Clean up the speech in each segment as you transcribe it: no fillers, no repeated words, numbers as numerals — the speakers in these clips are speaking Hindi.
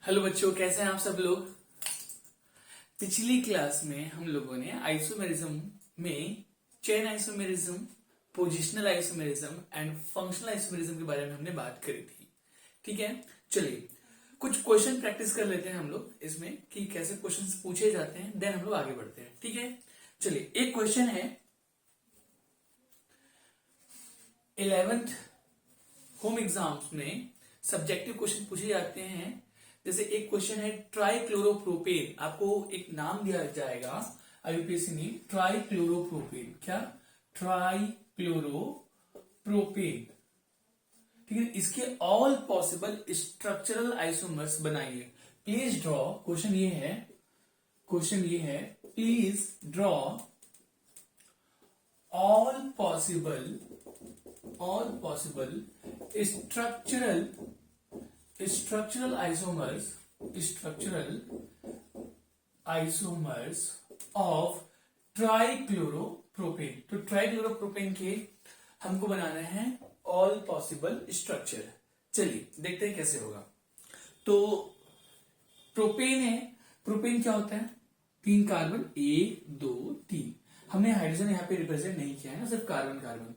हेलो बच्चों, कैसे हैं आप सब लोग। पिछली क्लास में हम लोगों ने आइसोमेरिज्म में chain isomerism, positional isomerism and functional isomerism के बारे में हमने बात करी थी। ठीक है, चलिए कुछ क्वेश्चन प्रैक्टिस कर लेते हैं हम लोग इसमें कि कैसे क्वेश्चंस पूछे जाते हैं, देन हम लोग आगे बढ़ते हैं। ठीक है, चलिए एक क्वेश्चन है 11th होम एग्जाम्स में सब्जेक्टिव क्वेश्चन पूछे जाते हैं। जैसे एक क्वेश्चन है ट्राइक्लोरोप्रोपेन, आपको एक नाम दिया जाएगा आईयूपीएससी में, ट्राइक्लोरोप्रोपेन। क्या? ट्राइक्लोरोप्रोपेन। ठीक है, इसके ऑल पॉसिबल स्ट्रक्चरल आइसोमर्स बनाइए। प्लीज ड्रॉ, क्वेश्चन ये है please draw all possible structural isomers of ट्राइक्लोरोप्रोपेन। तो ट्राइक्लोरोप्रोपेन के हमको बनाना है ऑल पॉसिबल स्ट्रक्चर। चलिए देखते हैं कैसे होगा। तो प्रोपेन है, प्रोपेन क्या होता है? 3 कार्बन, 1 2 3। हमने हाइड्रोजन यहाँ पे रिप्रेजेंट नहीं किया है ना, सिर्फ कार्बन कार्बन।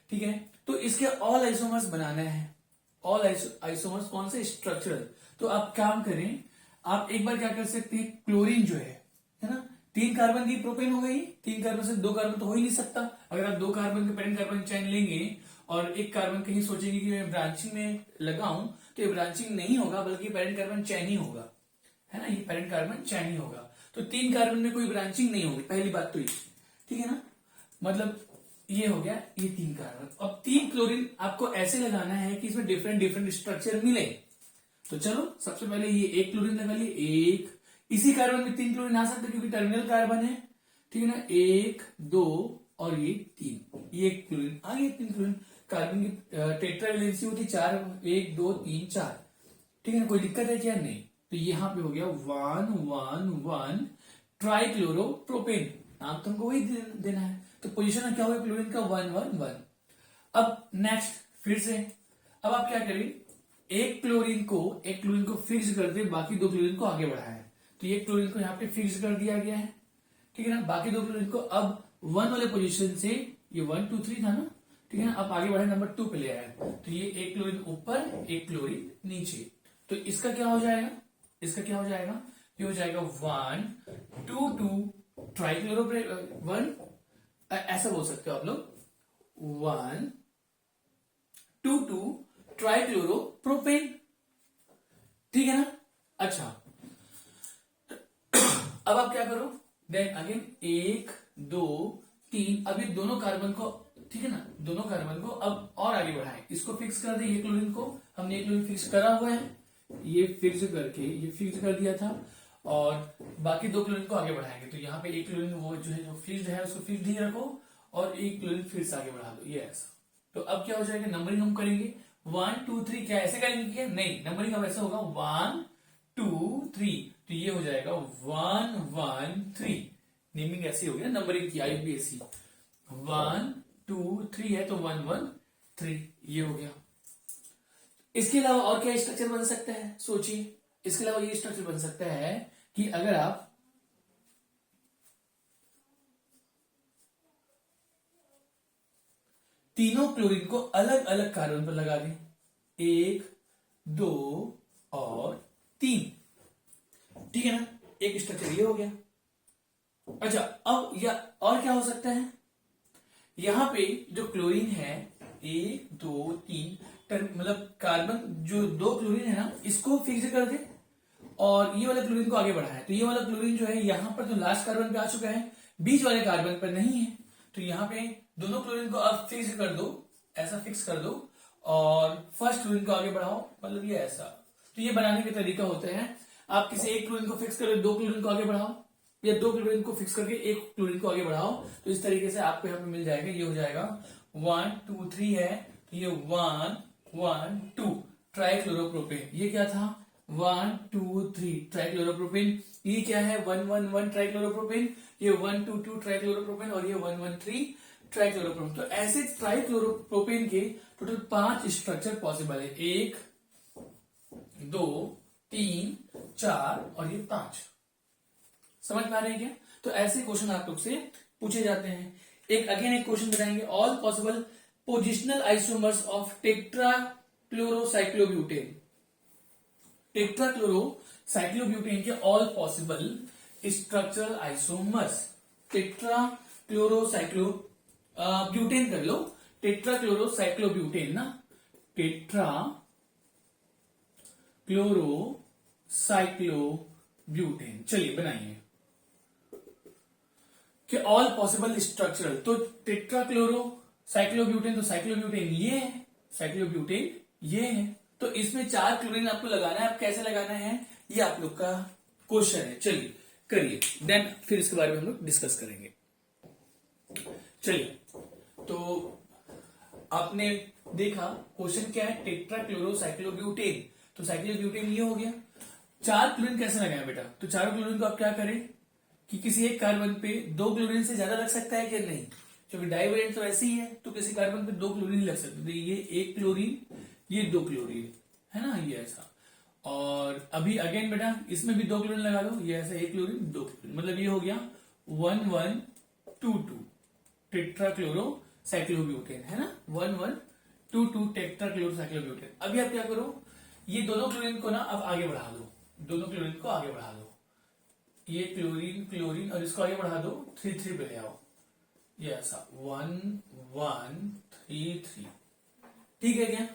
ठीक है, तो इसके ऑल आइसोमर्स बनाना है। ऑल आइसोमर्स कौन से? स्ट्रक्चरल। तो आप काम करें, आप एक बार क्या कर सकते हैं, क्लोरीन जो है ना, 3 कार्बन की प्रोपेन हो गई। 3 कार्बन से 2 कार्बन तो हो ही नहीं सकता। अगर आप 2 कार्बन के पेरेंट कार्बन चेन लेंगे और एक कार्बन कहीं सोचेंगे कि मैं ब्रांचिंग में लगाऊं, तो ये ब्रांचिंग नहीं होगा, बल्कि पेरेंट कार्बन चेन ही होगा, है ना, ये पेरेंट कार्बन चेन ही होगा। तो 3 कार्बन में कोई ब्रांचिंग नहीं होगी, पहली बात तो ये। ठीक है ना, मतलब ये हो गया, ये 3 कार्बन। अब 3 क्लोरीन आपको ऐसे लगाना है कि इसमें डिफरेंट डिफरेंट स्ट्रक्चर मिले। तो चलो सबसे पहले ये 1 क्लोरीन लगा लिए, 1। इसी कार्बन में 3 क्लोरीन आ सकते क्योंकि टर्मिनल कार्बन है। ठीक है ना, 1 2 और ये 3, ये 1 क्लोरीन आ गए। 3 क्लोरीन कार्बन की टेट्रा वैलेंसी होती 4, 1 2 3 4। ठीक है ना, कोई दिक्कत है क्या? नहीं। तो यहां पे हो गया 1 1 1 ट्राइक्लोरोप्रोपेन। नाम तुमको वही देना है। तो पोजीशन क्या होगा क्लोरीन का? 1 1 1। अब नेक्स्ट फिर से, अब आप क्या करें, एक क्लोरीन को फिक्स कर दे, बाकी 2 क्लोरीन को आगे बढ़ाए। तो ये क्लोरीन को यहाँ पे फिक्स कर दिया गया है। ठीक है ना, बाकी 2 क्लोरीन को अब 1 वाले पोजीशन से, ये 1 2 3 था ना, ठीक है ना, अब आगे बढ़े नंबर 2 पे ले आए। तो ये 1 क्लोरीन ऊपर, 1 क्लोरीन नीचे। तो इसका क्या हो जाएगा? ये हो जाएगा 1 2 2 ट्राइक्लोरोप्रोपेन। ऐसा बोल सकते हो आप लोग, 1 2 2 ट्राइक्लोरोप्रोपेन। ठीक है ना। अच्छा, अब आप क्या करो, देन अगेन 1 2 3। अब ये दोनों कार्बन को, ठीक है ना, दोनों कार्बन को अब और आगे बढ़ाएं। इसको फिक्स कर दे, ये क्लोरीन को हमने ये क्लोरीन फिक्स करा हुआ है, ये फिक्स करके ये फिक्स कर दिया था, और बाकी 2 क्लोरीन को आगे बढ़ाएंगे। तो यहाँ पे एक क्लोरीन वो जो है, जो फिक्स्ड है, उसको फिक्स्ड ही रखो, और एक क्लोरीन फिर से आगे बढ़ा दो, ये ऐसा। तो अब क्या हो जाएगा, नंबरिंग हम करेंगे 1 2 3। क्या ऐसे करेंगे क्या? नहीं, नंबरिंग अब ऐसा होगा 1 2 3। तो ये हो जाएगा 1 1 3। नेमिंग ऐसी होगी ना नंबरिंग की, आईयूपीएससी 1 2 3 है तो 1 1 3, ये हो गया। इसके अलावा और क्या स्ट्रक्चर बन सकता है, सोचिए। इसके अलावा ये स्ट्रक्चर बन सकता है कि अगर आप तीनों क्लोरीन को अलग अलग कार्बन पर लगा दें, 1 2 और 3। ठीक है ना, एक स्ट्रक्चर ये हो गया। अच्छा, अब या और क्या हो सकता है, यहां पे जो क्लोरीन है 1 2 3, मतलब कार्बन जो 2 क्लोरीन है ना, इसको फिक्स कर दे, और ये वाला क्लोरीन को आगे बढ़ाए। तो ये वाला क्लोरीन जो है यहां पर तो लास्ट कार्बन पे आ चुका है, बीच वाले कार्बन पर नहीं है। तो यहां पे दोनों क्लोरीन को अब फिक्स कर दो, ऐसा फिक्स कर दो, और फर्स्ट क्लोरीन को आगे बढ़ाओ, मतलब ये ऐसा। तो ये बनाने का तरीका होता है, आप किसी एक क्लोरीन को फिक्स करो, 2 क्लोरीन को आगे बढ़ाओ, या 2 क्लोरीन को फिक्स करके 1 क्लोरीन को आगे बढ़ाओ। तो इस तरीके से आपको यहाँ पे मिल जाएगा, ये हो जाएगा 1 2 3 है, तो ये 1 1 2 ट्राइक्लोरोप्रोपेन। ये क्या था, 1 2 3 ट्राइक्लोरोप्रोपेन। ये क्या है, 1 1 1 ट्राइक्लोरोप्रोपेन। ये 1 2 2 ट्राइक्लोरोप्रोपेन, और ये 1 1 3 ट्राइक्लोरोप्रोपेन। तो ऐसे ट्राइक्लोरोप्रोपेन के टोटल 5 स्ट्रक्चर पॉसिबल है, 1 2 3, 4 और ये 5। समझ पा रहे हैं क्या? तो ऐसे क्वेश्चन आप लोग से पूछे जाते हैं। एक क्वेश्चन बताएंगे, all possible positional isomers of tetrachlorocyclobutane. Tetrachlorocyclobutane के all possible structural isomers. Tetrachlorocyclobutane कर लो, टेट्राक्लोरोसाइक्लोब्यूटेन ना, टेट्राक्लोरोसाइक्लोब्यूटेन। चलिए बनाइए कि ऑल पॉसिबल स्ट्रक्चरल, तो टेट्राक्लोरोसाइक्लोब्यूटेन, तो साइक्लोब्यूटेन ये है, साइक्लोब्यूटेन ये है, तो इसमें 4 क्लोरीन आपको लगाना है। आप कैसे लगाना है ये आप लोग का क्वेश्चन है। चलिए करिए, देन फिर इसके बारे में हम लोग डिस्कस करेंगे। चलिए, तो आपने देखा क्वेश्चन क्या है, टेट्राक्लोरोसाइक्लोब्यूटेन, तो साइक्लोब्यूटेन ये हो गया। 4 क्लोरीन कैसे लगाए बेटा? तो 4 क्लोरीन को आप क्या करें कि किसी एक कार्बन पे 2 क्लोरीन से ज्यादा लग सकता है कि नहीं, क्योंकि डाइवेलेंट तो ऐसे ही है, तो किसी कार्बन पे 2 क्लोरीन लग सकते हैं। ये 1 क्लोरीन, ये 2 क्लोरीन है ना, ये ऐसा। और अभी अगेन बेटा इसमें भी 2 क्लोरीन लगा दो, ये ऐसा 1 क्लोरीन 2 क्लोरीन, मतलब ये हो गया 1122 टेट्राक्लोरोसाइक्लोब्यूटेन, है ना, 1122 टेट्राक्लोरोसाइक्लोब्यूटेन। अभी आप क्या करो, ये दोनों क्लोरीन को ना अब आगे बढ़ा दो, दोनों क्लोरीन को आगे बढ़ा दो, ये क्लोरीन क्लोरीन और इसको आगे बढ़ा दो, 3 पे ले आओ, ये ऐसा 1133। ठीक है क्या?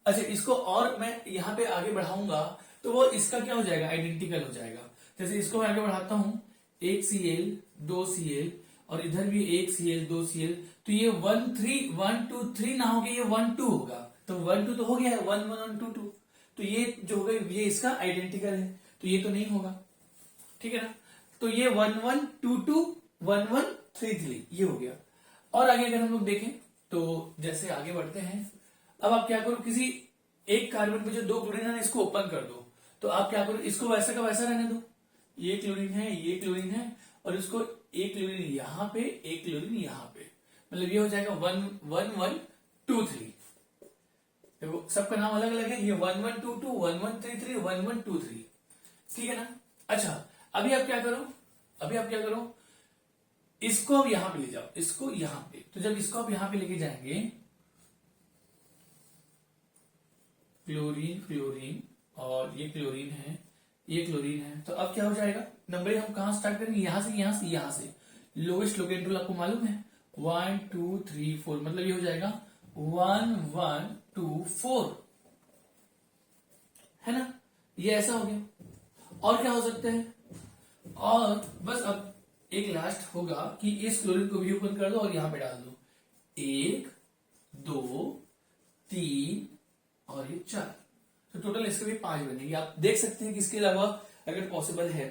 अच्छा, इसको और मैं यहां पे आगे बढ़ाऊंगा तो वो इसका क्या हो जाएगा, आइडेंटिकल हो जाएगा। जैसे इसको मैं आगे बढ़ाता हूं, 1 Cl 2 Cl और इधर भी 1 Cl 2 Cl, तो ये 1 3 1 2 3 ना होगा, ये 1 2 होगा, तो 1 2 तो हो गया है, 1 1 1 2 2, तो ये जो होगा ये इसका आइडेंटिकल है, तो ये तो नहीं होगा, ठीक है ना। तो ये 1 1 2 2 1 1 3 3 ये हो गया। और आगे अगर हम लोग देखें तो जैसे आगे बढ़ते हैं, अब आप क्या करो, किसी एक कार्बन पे जो 2 क्लोरीन है इसको ओपन कर दो, तो आप क्या करो, इसको वैसा का वैसा रहने दो, ये क्लोरीन है, ये क्लोरीन है, और इसको एक क्लोरीन यहां पे, एक क्लोरीन यहां पे, मतलब ये हो जाएगा 1 1 1 2 3। देखो सबका नाम अलग अलग है, ये 1 1 2 2 1 1 3 3 1 1 2 3, ठीक है ना। अच्छा, अभी आप क्या करो, इसको अब यहां पे ले जाओ, इसको यहां पे, तो जब इसको आप यहां पे लेके जाएंगे, क्लोरीन क्लोरीन और ये क्लोरीन है, ये क्लोरीन है, तो अब क्या हो जाएगा, नंबरिंग हम कहां स्टार्ट करेंगे, यहां से यहां से यहां से, लोएस्ट लोकेट रूल आपको मालूम है, 1 2 3 4, मतलब ये हो जाएगा 1 1 2 4, है ना, ये ऐसा हो गया। और क्या हो सकता है, और बस अब एक लास्ट होगा कि इस क्लोरीन को भी ओपन कर दो और यहां पे डाल दो, 1 2 3 और ये 4, तो टोटल इसके भी 5 बनेंगे। आप देख सकते हैं कि इसके अलावा अगर पॉसिबल है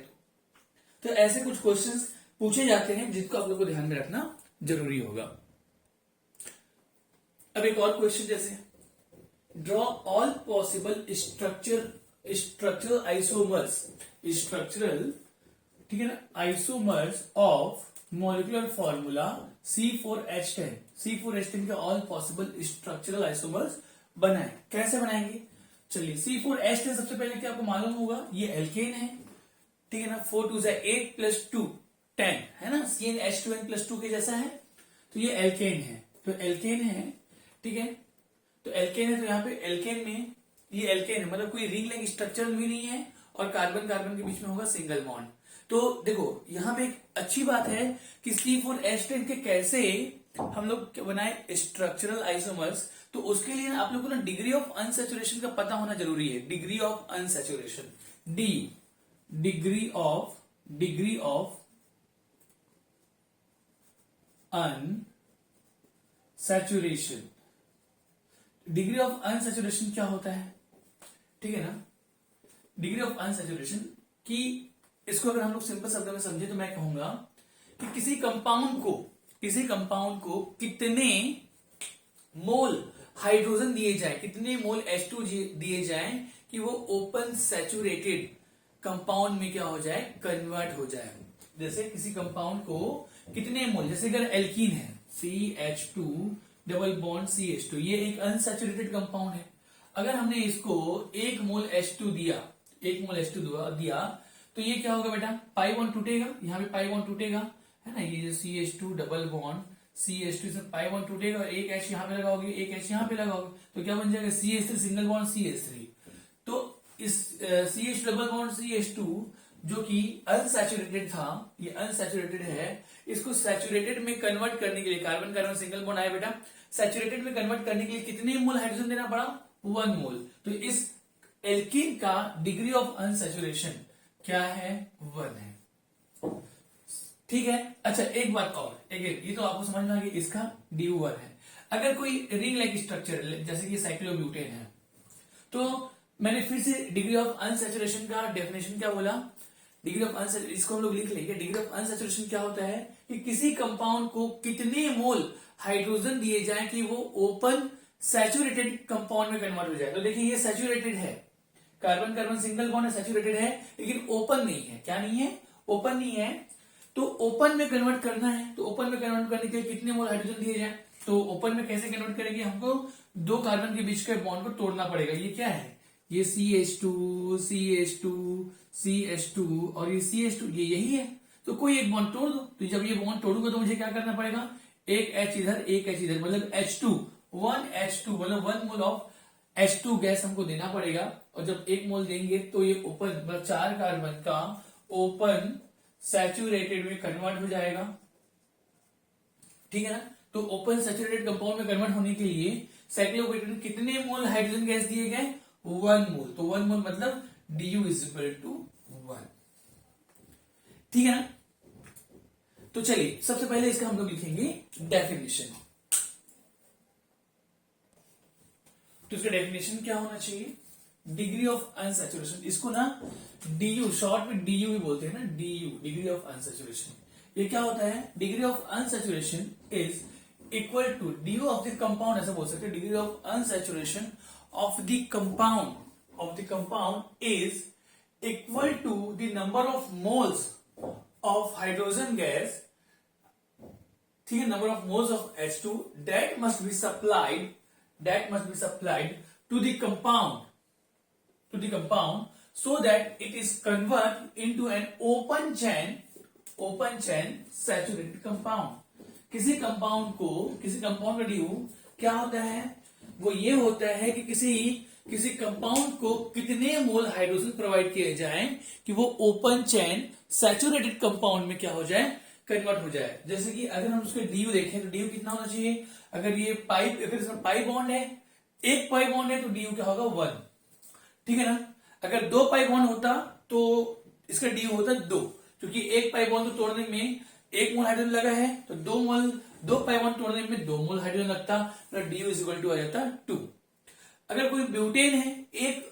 तो ऐसे कुछ क्वेश्चंस पूछे जाते हैं जिनको आप लोग को ध्यान में रखना जरूरी होगा। अब एक और क्वेश्चन, जैसे draw all possible structural isomers, structural, ठीक है ना, isomers of molecular formula C4H10, C4H10 के ऑल पॉसिबल स्ट्रक्चरल आइसोमर्स बनाए। कैसे बनाएंगे, चलिए C4H10 सबसे पहले क्या आपको मालूम होगा, ये एल्केन है, ठीक है ना, 4 2 8 + 2 10 है ना, CnH2n + 2 के जैसा है, तो ये एल्केन है, तो एल्केन है, ठीक है, तो एल्केन है, तो यहाँ पे एल्केन में ये एल्केन है, मतलब कोई रिंग लिंक स्ट्रक्चर भी नहीं है, और कार्बन कार्बन के बीच में होगा सिंगल बॉन्ड। तो देखो यहाँ पे एक अच्छी बात है कि C4H10 के कैसे हम लोग बनाए स्ट्रक्चरल आइसोमर्स, तो उसके लिए आप लोग को ना डिग्री ऑफ अनसैचुरेशन का पता होना जरूरी है। Degree of unsaturation, degree of unsaturation, degree of unsaturation क्या होता है, ठीक है ना। डिग्री ऑफ अनसैचुरेशन की, इसको अगर हम लोग सिंपल शब्द में समझे तो मैं कहूंगा कि किसी कंपाउंड को कितने मोल हाइड्रोजन दिए जाए, कितने मोल H2 दिए जाए कि वो ओपन सैचुरेटेड कंपाउंड में क्या हो जाए, कन्वर्ट हो जाए। जैसे किसी कंपाउंड को कितने मोल, जैसे अगर एल्कीन है CH2 डबल बॉन्ड CH2, ये एक अनसैचुरेटेड कंपाउंड है, अगर हमने इसको 1 मोल H2 दिया 1 मोल H2 दिया, तो ये क्या होगा बेटा, पाई बॉन्ड टूटेगा, यहाँ पे पाई बॉन्ड टूटेगा, है ना, ये जो CH2 डबल बॉन्ड CH2 इसमें पाई बॉन्ड टूटेगा और एक H यहाँ पे लगाओगे, एक H यहाँ पे लगाओगे, तो क्या बन जाएगा CH3 सिंगल बॉन्ड CH3। तो इस CH डबल बॉन्ड CH2 जो कि अनसैचुरेटेड था, ये अनसैचुरेटेड है, इसको सैचुरेटेड में कन्वर्ट करने के लिए, कार्बन कार्बन सिंगल बॉन्ड आया बेटा, सैचुरेटेड में कन्वर्ट करने के लिए कितने मोल हाइड्रोजन देना पड़ा, 1 मोल। तो इस एल्कीन का डिग्री ऑफ अनसैचुरेशन क्या है, 1 है। ठीक है। अच्छा एक बात और, ये तो आपको समझ में आ गया, इसका ड्यू 1 है। अगर कोई रिंग लाइक स्ट्रक्चर जैसे कि साइक्लोब्यूटेन है, तो मैंने फिर से डिग्री ऑफ अनसैचुरेशन का डेफिनेशन क्या बोला, डिग्री ऑफ अनसैचुरेशन, इसको हम लोग लिख लेंगे। डिग्री ऑफ अनसैचुरेशन क्या होता है कि किसी कंपाउंड को कितने मोल हाइड्रोजन दिए जाए कि वो ओपन सैचुरेटेड कंपाउंड में कन्वर्ट हो जाए। तो देखिए ये सैचुरेटेड है, carbon carbon single bond saturated है, लेकिन ओपन नहीं है। क्या नहीं है, ओपन नहीं है। तो ओपन में कन्वर्ट करना है, तो ओपन में कन्वर्ट करने के लिए कितने मोल हाइड्रोजन दिए जाए, तो ओपन में कैसे कन्वर्ट करेंगे, हमको 2 कार्बन के बीच के बॉन्ड को तोड़ना पड़ेगा। ये क्या है, ये CH2 CH2 CH2 और ये CH2, ये यही है। तो कोई एक बॉन्ड तोड़ दो, तो जब ये बॉन्ड तोड़ूंगा तो मुझे क्या करना पड़ेगा, एक H इधर एक H इधर, मतलब H2 1H2 मतलब 1 मोल ऑफ H2 गैस हमको देना पड़ेगा। और जब 1 मोल देंगे तो ये ओपन मतलब 4 कार्बन का ओपन सैचुरेटेड में कन्वर्ट हो जाएगा। ठीक है ना। तो ओपन सैचुरेटेड कंपाउंड में कन्वर्ट होने के लिए साइक्लोब्यूटेन में कितने मोल हाइड्रोजन गैस दिए गए, 1 मोल। तो 1 मोल मतलब du इज इक्वल टू 1। ठीक है ना। तो चलिए सबसे पहले इसका हम लोग लिखेंगे डेफिनेशन। तो इसका डेफिनेशन क्या होना चाहिए, डिग्री ऑफ अनसैचुरेशन, इसको ना du शॉर्ट में du भी बोलते हैं ना, du डिग्री ऑफ अनसैचुरेशन। ये क्या होता है, degree of unsaturation is equal to du of the compound, ऐसा बोल सकते हैं, degree of unsaturation of the compound is equal to the number of moles of hydrogen gas, ठीक है, number of moles of H2 that must be supplied to the compound so that it is converted into an open chain saturated compound। किसी कंपाउंड का ड्यू क्या होता है, वो ये होता है कि किसी कंपाउंड को कितने मोल हाइड्रोजन प्रोवाइड किए जाएं कि वो ओपन चेन सैचुरेटेड कंपाउंड में क्या हो जाए, कन्वर्ट हो जाए। जैसे कि अगर हम उसके ड्यू देखें तो ड्यू कितना होना चाहिए, अगर इसमें पाई बॉन्ड है, एक पाई बॉन्ड है तो ड्यू क्या होगा, 1। ठीक है ना। अगर 2 पाई बॉन्ड होता तो इसका ड्यू होता 2, क्योंकि एक पाई बॉन्ड को तोड़ने में 1 मोल हाइड्रोजन लगा है, तो 2 पाई बॉन्ड तोड़ने में 2 मोल हाइड्रोजन लगता, तो ड्यू इज इक्वल टू आ जाता 2। अगर कोई ब्यूटेन है,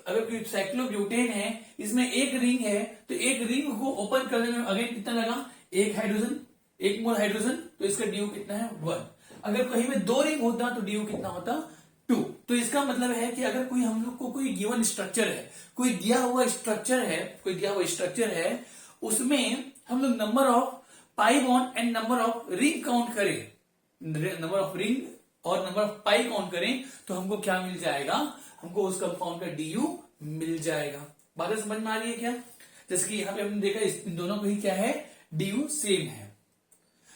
अगर कोई साइक्लोब्यूटेन है, इसमें एक रिंग है, तो एक रिंग को ओपन करने में अगेन कितना लगा, 1 मोल हाइड्रोजन, तो इसका ड्यू कितना है, 1। अगर कहीं में 2 रिंग होता तो ड्यू कितना होता, 2। तो इसका मतलब है कि अगर कोई हम लोग को कोई गिवन स्ट्रक्चर है, कोई दिया हुआ स्ट्रक्चर है, उसमें हम लोग number of pi bond and number of ring count करें, नंबर ऑफ रिंग और नंबर ऑफ पाई काउंट करें, तो हमको क्या मिल जाएगा, हमको उस कंपाउंड का ड्यू मिल जाएगा। बात समझ में आ रही है क्या। जैसे कि यहाँ पे हमने देखा इन दोनों को ही क्या है, ड्यू सेम है।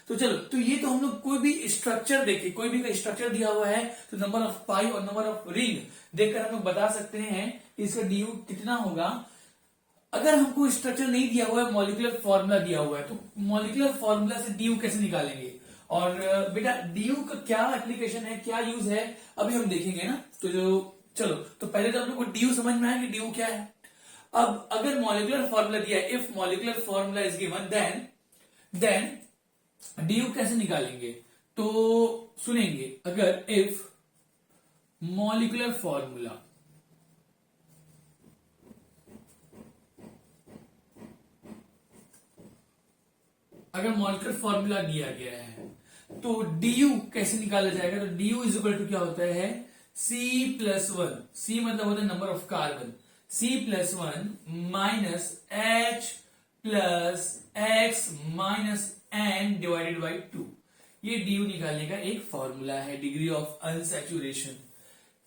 तो चलो, तो ये तो हम लोग कोई भी स्ट्रक्चर देखे, कोई भी स्ट्रक्चर दिया हुआ है तो नंबर ऑफ पाई और नंबर ऑफ रिंग देखकर हम लोग बता सकते हैं कि इसका ड्यू कितना होगा। अगर हमको स्ट्रक्चर नहीं दिया हुआ है, मॉलिक्यूलर फॉर्मूला दिया हुआ है, तो मॉलिक्यूलर फॉर्मूला से ड्यू कैसे निकालेंगे, और बेटा ड्यू का क्या एप्लीकेशन है, क्या यूज है, अभी हम देखेंगे ना। तो चलो, तो पहले तो हम लोग को ड्यू समझ में आया कि ड्यू क्या है। अब अगर मॉलिक्यूलर फॉर्मूला दिया, if molecular formula is given, then DU कैसे निकालेंगे, तो सुनेंगे, अगर इफ मॉलिक्यूलर फॉर्मूला दिया गया है तो ड्यू कैसे निकाला जाएगा। तो ड्यू इज इक्वल टू क्या होता है, C+1, C मतलब होता है number of carbon, C+1 minus H plus X minus N divided by 2। ये ड्यू निकालने का एक फॉर्मूला है, डिग्री ऑफ अनसैचुरेशन।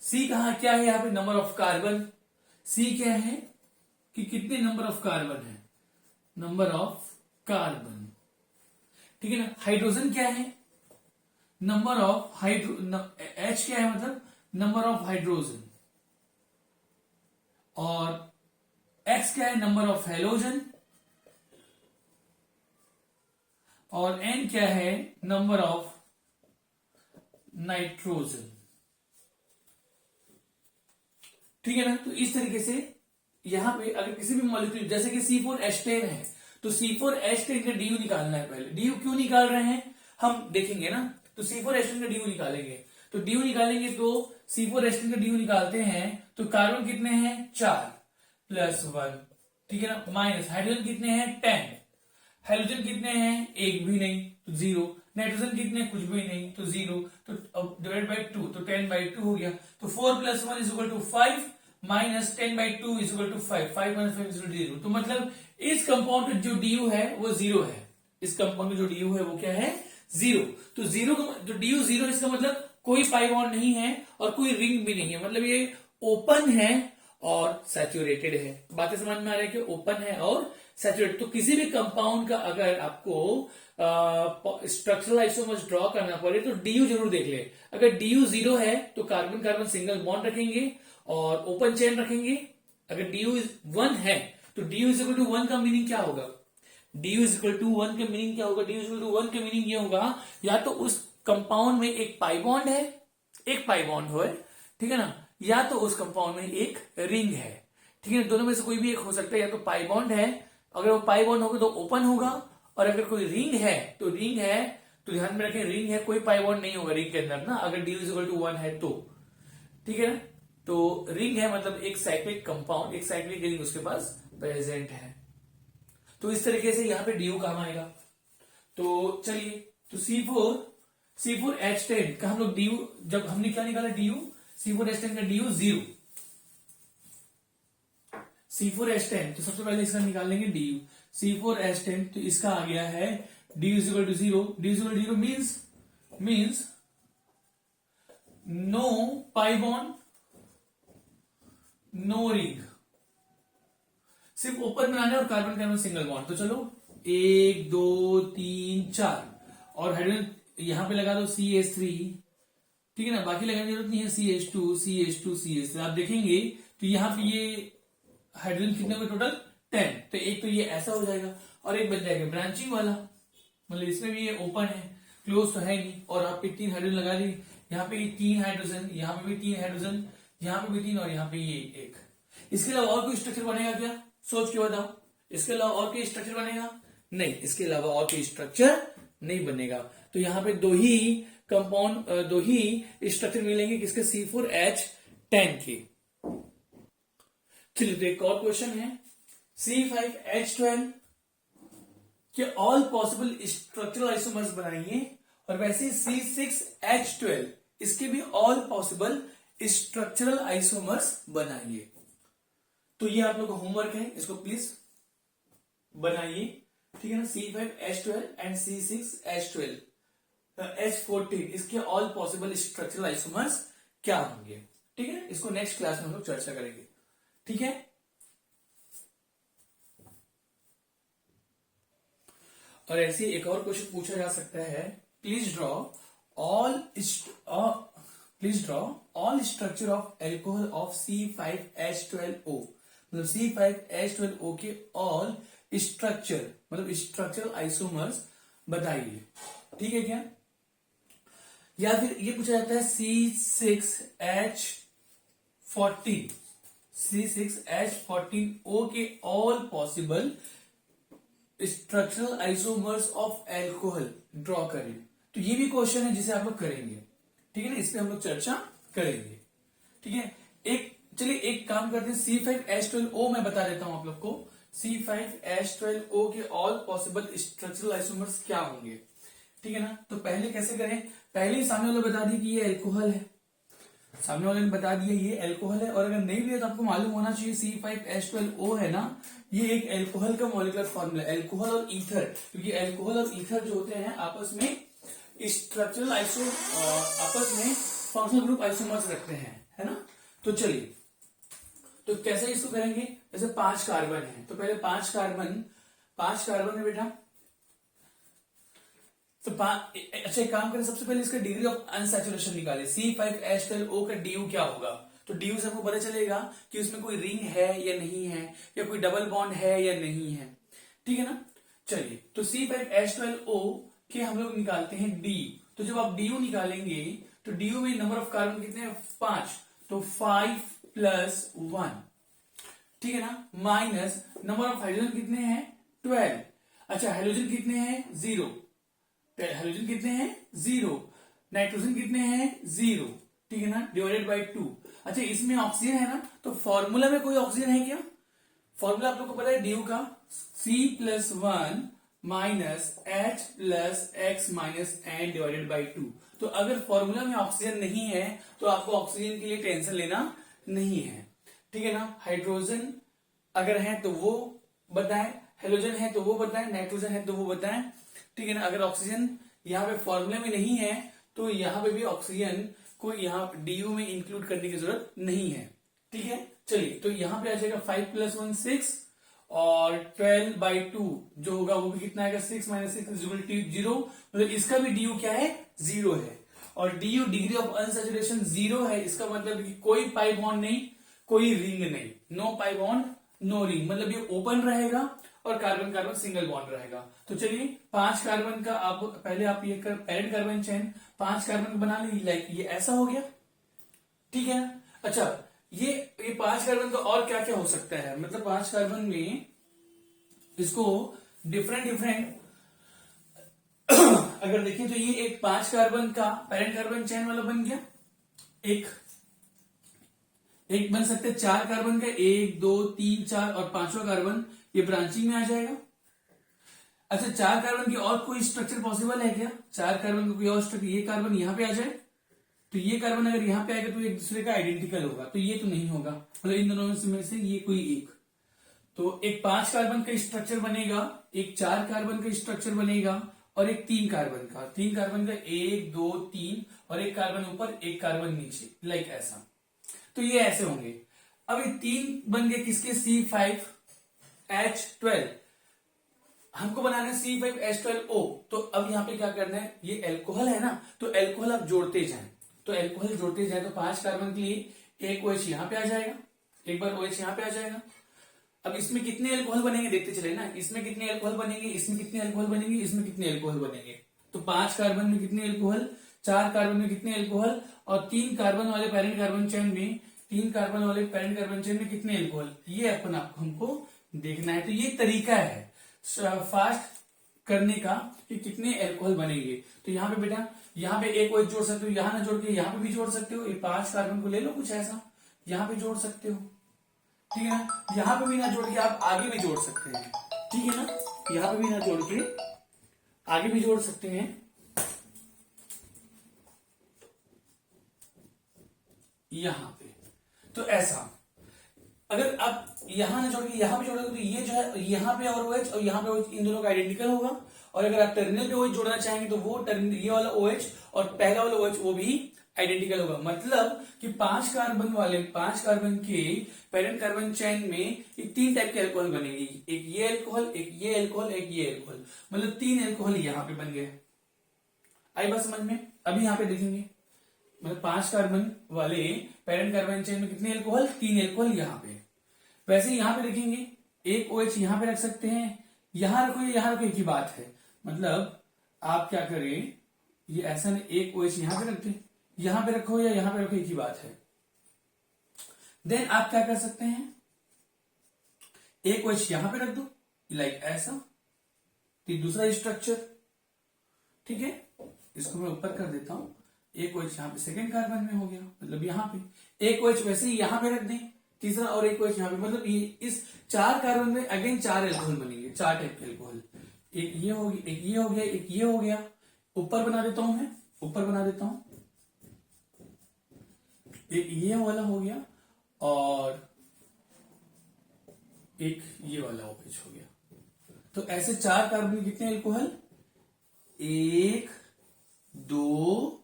C कहा क्या है, यहाँ पे नंबर ऑफ कार्बन, C क्या है, कि कितने नंबर ऑफ कार्बन है, नंबर ऑफ कार्बन, ठीक है ना। हाइड्रोजन क्या है, नंबर ऑफ H क्या है, मतलब नंबर ऑफ हाइड्रोजन, और X क्या है, नंबर ऑफ हेलोजन, और N क्या है, नंबर ऑफ नाइट्रोजन, ठीक है ना। तो इस तरीके से यहां पे अगर किसी भी मॉलिक्यूल जैसे कि C4H10 है तो C4H10 का DU निकालना है। पहले DU क्यों निकाल रहे हैं हम देखेंगे ना। तो C4H10 का DU निकालेंगे, तो DU निकालेंगे तो C4H10 का DU निकालते हैं तो कार्बन कितने हैं 4 + 1, ठीक है ना, माइनस हाइड्रोजन कितने हैं 10, हेलोजन कितने हैं एक भी नहीं तो 0, नाइट्रोजन कितने कुछ भी नहीं तो 0, तो अब डिवाइड बाई 2 तो 10/2 हो गया। तो 4 + 1 = 5 माइनस 10/2 = 5, 5 - 5 = 0। तो मतलब इस कंपाउंड का जो DU है वो 0 है, इस कंपाउंड का जो DU है वो क्या है 0। तो 0 जो DU 0 इसका मतलब कोई पाई बॉन्ड नहीं है और कोई रिंग भी नहीं है, मतलब ये ओपन है और सैचुरेटेड है। बातें समझ में आ रही है कि ओपन है और सैचुरेटेड। तो किसी भी कंपाउंड का अगर आपको स्ट्रक्चरल आइसोमर्स ड्रॉ करना पड़े तो DU जरूर देख ले। अगर DU 0 है तो कार्बन कार्बन सिंगल बॉन्ड रखेंगे और ओपन चेन रखेंगे। अगर DU 1 है तो DU = 1 का मीनिंग क्या होगा, DU = 1 का मीनिंग क्या होगा, DU = 1 का मीनिंग ये होगा या तो उस कंपाउंड में एक पाई बॉन्ड है, एक पाई बॉन्ड हो, ठीक है ना, या तो उस कंपाउंड में एक रिंग है, ठीक है। दोनों में से कोई भी एक हो सकता है, या तो पाई बॉन्ड है, अगर वो पाई बॉन्ड होगा तो ओपन होगा, और अगर कोई रिंग है तो ध्यान में रखें रिंग है, कोई पाई बॉन्ड नहीं होगा रिंग के अंदर ना, अगर DU = 1 है तो, ठीक है ना। तो रिंग है मतलब एक साइक्लिक कंपाउंड, एक साइक्लिक रिंग उसके पास प्रेजेंट है। तो इस तरीके से यहां पे DU काम आएगा। तो चलिए, तो C4H10 का हम लोग DU, जब हमने क्या निकाला DU, C4H10 का DU 0, C4H10 तो सबसे पहले इसका निकाल लेंगे DU, C4H10 तो इसका आ गया है DU = 0, DU = 0 means no pi bond, no ring, सिर्फ ओपन बनाना है और कार्बन कार्बन सिंगल बॉन्ड। तो चलो 1 2 3 4 और हाइड्रोजन यहां पे लगा दो CH3, ठीक है ना, बाकी लगाने की जरूरत नहीं है, CH2 CH2 CH3। आप देखेंगे तो यहां पे ये हाइड्रोजन कितने हुए टोटल 10, तो एक तो ये ऐसा हो जाएगा और एक बन जाएगा ब्रांचिंग वाला, मतलब इसमें भी ये ओपन है, क्लोज तो है नहीं, और आप पे 3 हाइड्रोजन लगा दी, यहाँ पे 3 हाइड्रोजन, यहाँ पे भी 3 हाइड्रोजन, यहाँ पे भी 3 और यहाँ पे ये एक। इसके अलावा और कोई स्ट्रक्चर बनेगा क्या, सोच के बताओ, इसके अलावा और कोई स्ट्रक्चर बनेगा नहीं, इसके अलावा और कोई स्ट्रक्चर नहीं बनेगा। तो यहाँ पे दो ही कंपाउंड, दो ही स्ट्रक्चर मिलेंगे किसके, C4H10 के। चलिए तो एक और क्वेश्चन है, C5H12 के ऑल पॉसिबल स्ट्रक्चरल आइसोमर्स बनाइए, और वैसे C6H12 इसके भी ऑल पॉसिबल स्ट्रक्चरल आइसोमर्स बनाइए। तो ये आप लोग का होमवर्क है, इसको प्लीज बनाइए, ठीक है ना। C5H12 एंड C6H12 H14 इसके ऑल पॉसिबल स्ट्रक्चरल आइसोमर्स क्या होंगे, ठीक है। इसको नेक्स्ट क्लास में हम लोग चर्चा करेंगे, ठीक है। और ऐसे एक और क्वेश्चन पूछा जा सकता है, please draw all structure of alcohol of C5H12O, मतलब C5H12O के ऑल स्ट्रक्चर, मतलब स्ट्रक्चरल आइसोमर्स बताइए, ठीक है क्या। या फिर ये पूछा जाता है C6H14O के all possible structural isomers of alcohol draw करें। तो ये भी क्वेश्चन है जिसे आप लोग करेंगे, ठीक है ना, इस पे हम लोग चर्चा करेंगे, ठीक है। चलिए एक काम करते हैं, C5H12O मैं बता देता हूं आप लोग को, C5H12O के ऑल पॉसिबल स्ट्रक्चरल आइसोमर्स क्या होंगे, ठीक है ना। तो पहले कैसे करें, पहले ही सामने वाले बता दिए कि ये एल्कोहल है, सामने वाले ने बता दिया ये एल्कोहल है, और अगर नहीं भी है तो आपको मालूम होना चाहिए C5H12O है ना, ये एक एल्कोहल का मॉलिक्यूलर फॉर्मूला, एल्कोहल और ईथर, क्योंकि एल्कोहल और ईथर जो होते हैं आपस में स्ट्रक्चरल आपस में फंक्शनल ग्रुप आइसोमर्स रखते हैं, है ना। तो चलिए, तो कैसे इसको करेंगे, जैसे 5 कार्बन है तो पहले 5 कार्बन है बेटा, तो अच्छा एक काम करें, सबसे पहले इसका डिग्री ऑफ अनसैचुरेशन निकाले। C5H12O का DU क्या होगा, तो DU से हमको पता चलेगा कि उसमें कोई रिंग है या नहीं है, या कोई डबल बॉन्ड है या नहीं है, ठीक है ना। चलिए तो C5H12O के हम लोग निकालते हैं DU। तो जब आप DU निकालेंगे तो DU में नंबर ऑफ कार्बन कितने हैं, 5, तो 5 + 1, ठीक है ना, माइनस नंबर ऑफ हाइड्रोजन कितने हैं, 12। अच्छा हाइड्रोजन कितने हैं, 0, हाइड्रोजन कितने हैं, 0, नाइट्रोजन कितने हैं, 0, ठीक है ना, डिवाइडेड बाय 2। अच्छा इसमें ऑक्सीजन है ना, तो फॉर्मूला में कोई ऑक्सीजन है क्या, फॉर्मूला आप लोग को पता है DU का, C+1 minus H + X minus N divided by 2। तो अगर फॉर्मूला में ऑक्सीजन नहीं है तो आपको ऑक्सीजन के लिए टेंशन लेना नहीं है, ठीक है ना। हाइड्रोजन अगर है तो वो बताएं, हाइड्रोजन है तो वो बताएं, नाइट्रोजन है तो वो बताएं, ठीक है ना। अगर ऑक्सीजन यहाँ पे फॉर्मूले में नहीं है तो यहाँ पे भी ऑक्सीजन को यहाँ DU में इंक्लूड करने की जरूरत नहीं है, ठीक है। चलिए तो यहाँ पे आ जाएगा 5 + 1 6 और 12/2 जो होगा वो भी कितना आएगा, 6 - 6 = 0, मतलब इसका भी DU क्या है, 0 है। और DU डिग्री ऑफ अनसैचुरेशन 0 है, इसका मतलब कि कोई पाई बॉन्ड नहीं, कोई रिंग नहीं, no pi bond no ring, मतलब ये ओपन रहेगा और कार्बन कार्बन सिंगल बॉन्ड रहेगा। तो चलिए 5 कार्बन का आप पहले आप ये पैरेंट कार्बन चेन 5 कार्बन बना ली, लाइक ये ऐसा हो गया, ठीक है। अच्छा ये 5 कार्बन का और क्या क्या हो सकता है, मतलब 5 कार्बन में इसको डिफरेंट अगर देखें तो ये एक 5 कार्बन का पैरेंट कार्बन चेन वाला बन गया, एक बन सकते 4 कार्बन का, 1 2 3 4 और 5वां कार्बन ये ब्रांचिंग में आ जाएगा। अच्छा 4 कार्बन की और कोई स्ट्रक्चर पॉसिबल है क्या, 4 कार्बन का कोई और स्ट्रक्चर, ये कार्बन यहां पे आ जाए तो ये कार्बन अगर यहां पे आएगा तो एक दूसरे का आइडेंटिकल होगा, तो ये तो नहीं होगा, मतलब इन दोनों में से ये कोई एक, तो एक 5 कार्बन का स्ट्रक्चर बनेगा, एक 4 कार्बन का स्ट्रक्चर बनेगा और एक 3 कार्बन का, 3 कार्बन का 1 2 3 और एक कार्बन ऊपर एक कार्बन नीचे, लाइक ऐसा। तो ये ऐसे होंगे। अब ये 3 बन गए किसके, C5H12, हमको बनाना है C5H12O। तो अब यहाँ पे क्या करना है, ये एल्कोहल है ना, तो एल्कोहल आप जोड़ते जाएं, तो एल्कोहल जोड़ते जाएं तो 5 कार्बन के लिए एक OH यहाँ पे आ जाएगा, एक बार OH यहाँ पे आ जाएगा। अब इसमें कितने एल्कोहल बनेंगे देखते चले ना, इसमें कितने एल्कोहल बनेंगे, इसमें कितने एल्कोहल बनेंगे, इसमें कितने एल्कोहल बनेंगे, तो 5 कार्बन में कितने एल्कोहल, 4 कार्बन में कितने एल्कोहल, और 3 कार्बन वाले पैरेंट कार्बन चेन में, 3 कार्बन वाले पैरेंट कार्बन चेन में कितने एल्कोहल, ये अपन आपको हमको देखना है। तो ये तरीका है फास्ट करने का कि कितने एल्कोहल बनेंगे। तो यहाँ पे बेटा यहाँ पे एक OH जोड़ सकते हो, यहाँ ना जोड़ के यहाँ पे भी जोड़ सकते हो, ये 5 कार्बन को ले लो कुछ ऐसा, यहाँ पे जोड़ सकते हो, ठीक है ना। यहाँ पे भी ना जोड़ के आप आगे भी जोड़ सकते हैं, ठीक है ना, यहाँ पे भी ना जोड़ के आगे भी जोड़ सकते हैं, यहां पे। तो ऐसा अगर आप यहां ना जोड़ के यहां पे जोड़ोगे तो ये जो है यहां पे और OH और यहां पे OH इन दोनों का आइडेंटिकल होगा, और अगर आप टर्मिनल पे OH जोड़ना चाहेंगे तो वो ये वाला OH और पहला वाला OH वो भी आइडेंटिकल होगा, मतलब कि 5 कार्बन के पेरेंट कार्बन चेन में ये 3 टाइप के एल्कोहल बनेंगे, एक ये एल्कोहल, एक ये एल्कोहल, एक ये एल्कोहल, मतलब 3 एल्कोहल यहां पे बन गए। आई बात समझ में। अभी यहां पे देखेंगे, मतलब 5 कार्बन वाले पेरेंट कार्बन चेन में कितने एल्कोहल, 3 एल्कोहल यहां पे। वैसे यहां पे देखेंगे एक OH यहां पे रख सकते हैं, यहां रखो या यहां रखो एक ही बात है, मतलब आप क्या करें, ये ऐसा नहीं, एक OH यहां पे रखते, यहां पे रखो या यहां पे रखो एक ही बात है। देन आप क्या कर सकते हैं, एक OH यहां पे रख दो, लाइक ऐसा, तो दूसरा स्ट्रक्चर, ठीक है, इसको मैं ऊपर कर देता हूं, एक OH यहां पे सेकेंड कार्बन में हो गया, मतलब यहां पे एक OH वैसे ही यहां पे रख दें, तीसरा और एक OH यहां पे, मतलब ये इस 4 कार्बन में अगेन 4 एल्कोहल बनेंगे, 4 टाइप के एल्कोहल, एक ये हो गया, एक ये हो गया, एक ये हो गया, ऊपर बना देता हूं मैं, ऊपर बना देता हूं, एक ये वाला हो गया और एक ये वाला OH हो गया। तो ऐसे 4 कार्बन में कितने एल्कोहल, 1 2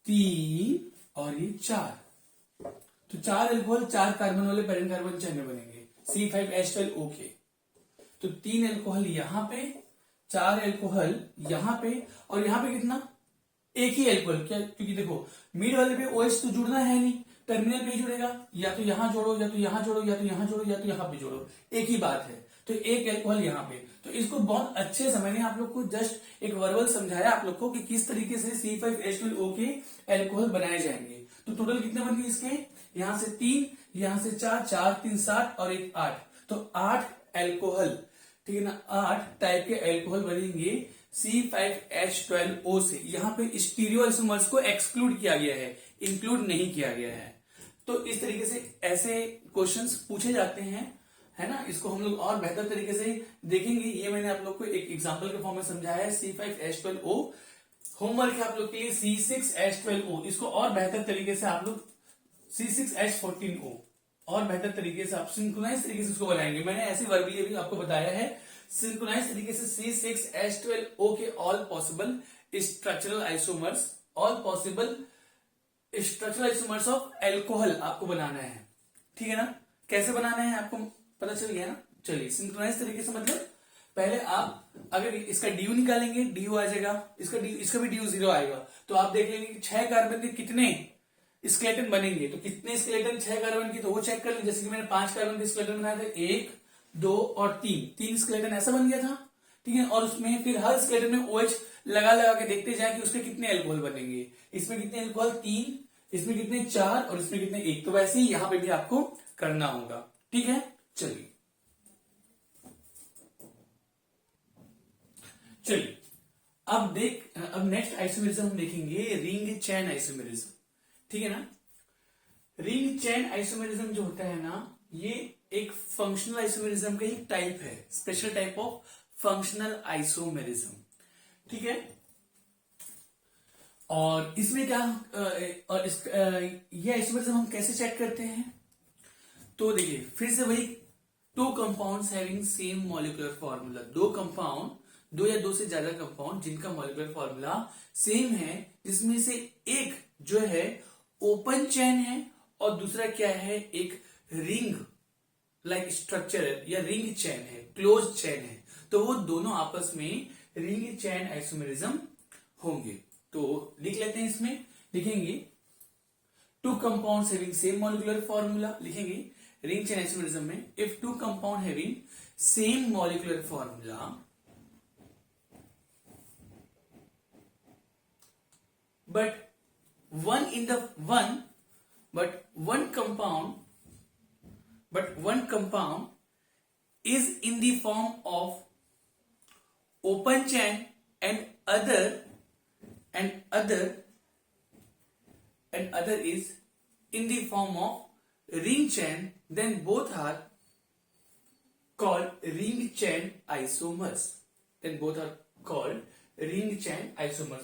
3 और ये 4, तो 4 एल्कोहल 4 कार्बन वाले पैरेंट कार्बन चेन में बनेंगे, C5H12O के। तो 3 एल्कोहल यहां पे, 4 एल्कोहल यहां पे, और यहां पे कितना, एक ही एल्कोहल। क्या, क्योंकि देखो मिड वाले पे OH तो जुड़ना है नहीं, टर्मिनल पे ही जुड़ेगा, या तो यहां जोड़ो या तो यहां जोड़ो या तो यहां जोड़ो या तो यहां पे जोड़ो, एक ही बात है। तो एक एल्कोहल यहां पे, तो इसको बहुत अच्छे से मैंने आप लोग को जस्ट एक वर्बल समझाया आप लोग को कि किस तरीके से C5H12O के एल्कोहल बनाए जाएंगे। तो टोटल कितने बन गए इसके, यहां से 3, यहां से 4, 4 3 7 और 1 8, तो 8 एल्कोहल, ठीक है ना, 8 टाइप के एल्कोहल बनेंगे C5H12O से। यहां पे स्टीरियो आइसोमर्स को एक्सक्लूड किया गया है, इंक्लूड नहीं किया गया है। तो इस तरीके से ऐसे क्वेश्चंस पूछे जाते हैं, है ना। इसको हम लोग और बेहतर तरीके से देखेंगे। ये मैंने आप लोग को एक एग्जांपल के फॉर्म में समझाया है। C5H12O होमवर्क है आप लोग के लिए, C6H12O, इसको और बेहतर तरीके से आप लोग C6H14O और बेहतर तरीके से आप सिंक्रोनाइज तरीके से इसको बनाएंगे। मैंने ऐसे वर्बली भी आपको बताया है, सिंक्रोनाइज तरीके से C6H12O के all possible structural isomers, all possible structural isomers of alcohol आपको बनाना है, ठीक है ना। कैसे बनाना है आपको पता चल गया ना। चलिए सिंक्रोनाइज तरीके से मतलब पहले आप अगर इसका ड्यू निकालेंगे, ड्यू आ जाएगा, इसका भी ड्यू 0 आएगा। तो आप देख लेंगे कि 6 कार्बन के कितने स्केलेटन बनेंगे, तो कितने स्केलेटन 6 कार्बन की, तो वो चेक कर लें। जैसे कि मैंने 5 कार्बन के स्केलेटन बनाया था, 1 2 और 3 स्केलेटन ऐसा बन गया था, ठीक है। और उसमें फिर हर स्केलेटन में OH लगा लगा के देखते जाए कि उसके कितने एल्कोहल बनेंगे। इसमें कितने एल्कोहल, 3, इसमें कितने 4 और इसमें कितने 1। तो वैसे ही यहां पे भी आपको करना होगा, ठीक है। चलिए अब नेक्स्ट आइसोमेरिज्म हम देखेंगे, रिंग चैन आइसोमेरिज्म, ठीक है ना। रिंग चैन आइसोमेरिज्म जो होता है ना, ये एक फंक्शनल आइसोमेरिज्म का एक टाइप है, special type of functional isomerism, ठीक है। और इसमें क्या ये आइसोमेरिज्म हम कैसे चेक करते हैं, तो देखिए फिर से वही, 2 compounds having same molecular formula, 2 compound, 2 या 2 से ज्यादा कंपाउंड जिनका मॉलिक्यूलर फॉर्मूला सेम है, जिसमें से एक जो है ओपन चैन है और दूसरा क्या है, एक रिंग लाइक स्ट्रक्चर या रिंग चैन है, क्लोज चैन है। तो वो दोनों आपस में रिंग चैन आइसोमेरिज्म होंगे। तो लिख लेते हैं, इसमें लिखेंगे 2 compounds having same molecular formula, लिखेंगे रिंग चैन आइसोमेरिज्म में, if 2 compound having same molecular formula but one compound is in the form of open chain and other is in the form of ring chain, then both are called ring chain isomers.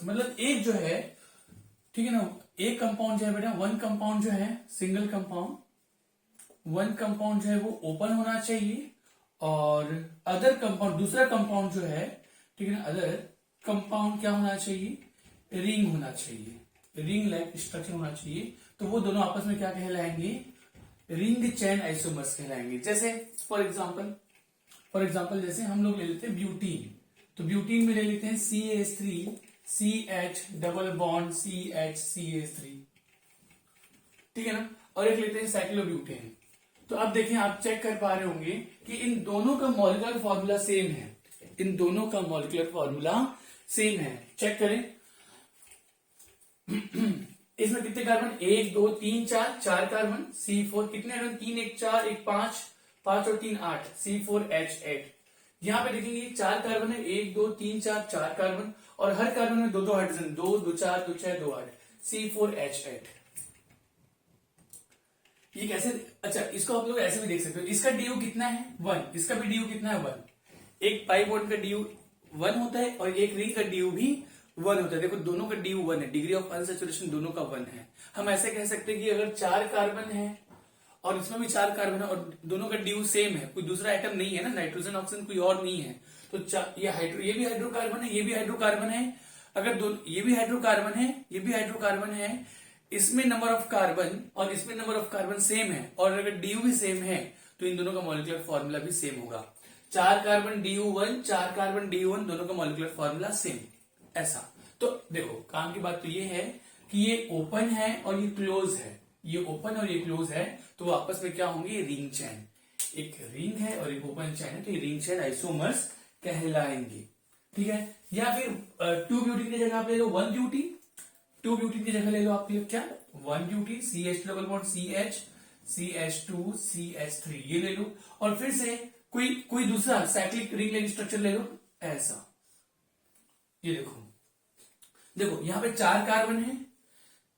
मतलब एक जो है, ठीक है ना, एक कंपाउंड जो है बेटा, वन कंपाउंड जो है सिंगल कंपाउंड, वन कंपाउंड जो है वो ओपन होना चाहिए, और अदर कंपाउंड दूसरा कंपाउंड जो है, ठीक है ना, अदर कंपाउंड क्या होना चाहिए, रिंग होना चाहिए, रिंग लाइक स्ट्रक्चर होना चाहिए। तो वो दोनों आपस में क्या कहलाएंगे, रिंग चैन आइसोमर्स कहलाएंगे। जैसे फॉर एग्जाम्पल जैसे हम लोग ले लेते हैं ब्यूटीन, तो ब्यूटीन में ले लेते हैं CH3 CH double bond CH, ठीक है ना, और एक लेते हैं साइक्लोब्यूटेन। तो अब देखें, आप चेक कर पा रहे होंगे कि इन दोनों का मॉलिक्यूलर फॉर्मूला सेम है, इन दोनों का मॉलिक्यूलर फॉर्मूला सेम है। चेक करें इसमें कितने कार्बन, 1 2 3 4 कार्बन, C4 कितने कार्बन, 3 1 4 1 5 5 और 3 8, C4H8। यहां पे देखेंगे 4 कार्बन है, 1 2 3 4 कार्बन, और हर कार्बन में 2 हाइड्रोजन, 2 2 4 2 6 2 8, C4H8। ये कैसे, अच्छा इसको आप लोग ऐसे भी देख सकते हो, इसका ड्यू कितना है 1, इसका भी ड्यू कितना है 1। एक पाई बॉन्ड का ड्यू 1 होता है और एक रिंग का ड्यू भी 1 होता है। देखो दोनों का ड्यू 1 है, डिग्री ऑफ अनसैचुरेशन दोनों का 1 है। हम ऐसे कह सकते हैं कि अगर 4 कार्बन है और इसमें भी 4 कार्बन है और दोनों का ड्यू सेम है, कोई दूसरा एटम नहीं है ना, नाइट्रोजन ऑक्सीजन कोई और नहीं है, तो ये भी हाइड्रोकार्बन है, ये भी हाइड्रोकार्बन है, अगर दोनों ये भी हाइड्रोकार्बन है, ये भी हाइड्रोकार्बन है, इसमें नंबर ऑफ कार्बन और इसमें नंबर ऑफ कार्बन सेम है और अगर डी भी सेम है तो इन दोनों का मॉलिक्यूलर फॉर्मूला भी सेम होगा। 4 कार्बन DU1, 4 कार्बन DU1 दोनों का मॉलिक्यूलर फॉर्मूला सेम। ऐसा तो देखो काम की बात तो ये है कि ये ओपन है और ये क्लोज है, ये ओपन और ये क्लोज है, तो वो आपस में क्या होंगे, रिंग चैन। एक रिंग है और एक ओपन चैन है, तो ये रिंग चैन आइसोमर्स कहलाएंगे। ठीक है, या फिर 2 ब्यूटीन की जगह आप ले लो 1 ब्यूटीन, 2 ब्यूटीन की जगह ले लो आप क्या 1 butene, CH double bond CH, CH2 CH3 ये ले लो, और फिर से कोई दूसरा साइक्लिक रिंग लाइन स्ट्रक्चर ले लो ऐसा। ये देखो यहां पे 4 कार्बन है,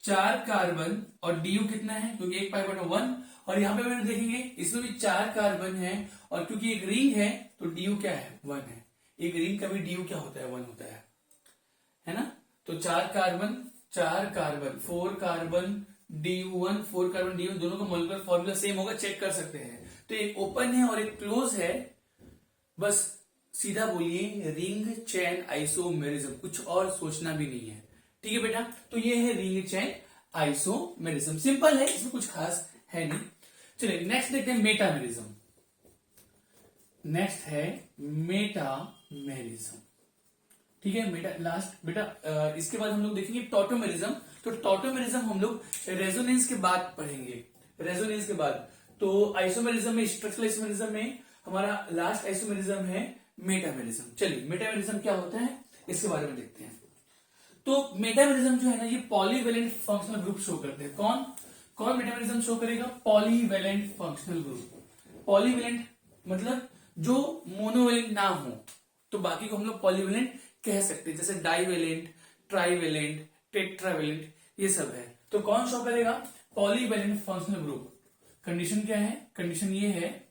4 कार्बन और DU कितना है, क्योंकि एक पाई बटा 1, और यहां पे मैंने देखेंगे इसमें भी 4 कार्बन है और क्योंकि एक रिंग है तो DU क्या है 1 है। एक रिंग का भी DU क्या होता है 1 होता है ना। तो 4 carbon 4 carbon DU1, 4 carbon DU दोनों का मॉलिक्यूलर फॉर्मूला सेम होगा, चेक कर सकते हैं। तो एक ओपन है और एक क्लोज है, बस सीधा बोलिए रिंग चैन आइसोमेरिज्म, कुछ और सोचना भी नहीं है। ठीक है बेटा, तो ये है रिंग चैन आइसोमेरिज्म, सिंपल है, इसमें कुछ खास है नहीं। चलिए नेक्स्ट देखते हैं मेटामेरिज्म। नेक्स्ट है मेटामेरिज्म। ठीक है लास्ट बेटा, इसके बाद हम लोग देखेंगे टॉटोमेरिज्म। तो टॉटोमेरिज्म हम लोग रेजोनेंस के बाद पढ़ेंगे, रेजोनेंस के बाद। तो आइसोमेरिज्म में, स्ट्रक्चरल आइसोमेरिज्म में हमारा लास्ट आइसोमेरिज्म है मेटामेरिज्म। चलिए मेटामेरिज्म क्या होता है इसके बारे में देखते हैं। तो मेटामेरिज्म जो है ना, ये पॉलीवेलेंट फंक्शनल ग्रुप शो करते हैं। कौन मेटामेरिज्म शो करेगा, पॉलीवेलेंट फंक्शनल ग्रुप। पॉलीवेलेंट मतलब जो मोनोवेलेंट ना हो, तो बाकी को हम लोग पॉलीवेलेंट कह सकते हैं, जैसे डाइवेलेंट, ट्राइवेलेंट, टेट्रावेलेंट, ये सब है। तो कौन शो करेगा, पॉलीवेलेंट फंक्शनल ग्रुप। कंडीशन क्या है, कंडीशन ये है,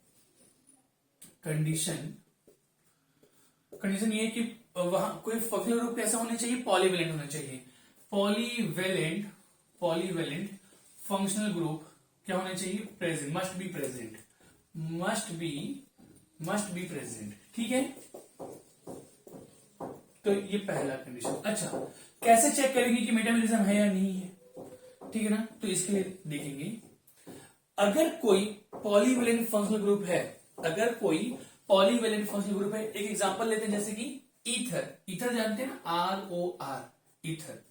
कंडीशन ये कि वहां कोई फंक्शनल ग्रुप कैसा होना चाहिए, पॉलीवेलेंट होना चाहिए। पॉलीवेलेंट फंक्शनल ग्रुप क्या होना चाहिए, प्रेजेंट, मस्ट बी प्रेजेंट। ठीक है, तो ये पहला कंडीशन। अच्छा, कैसे चेक करेंगे कि मेटामेरिज्म है या नहीं है, ठीक है ना। तो इसके लिए देखेंगे, अगर कोई पॉलीवेलेंट फंक्शनल ग्रुप है, एक एग्जांपल लेते हैं, जैसे कि ईथर जानते हैं ना, ROR, ईथर,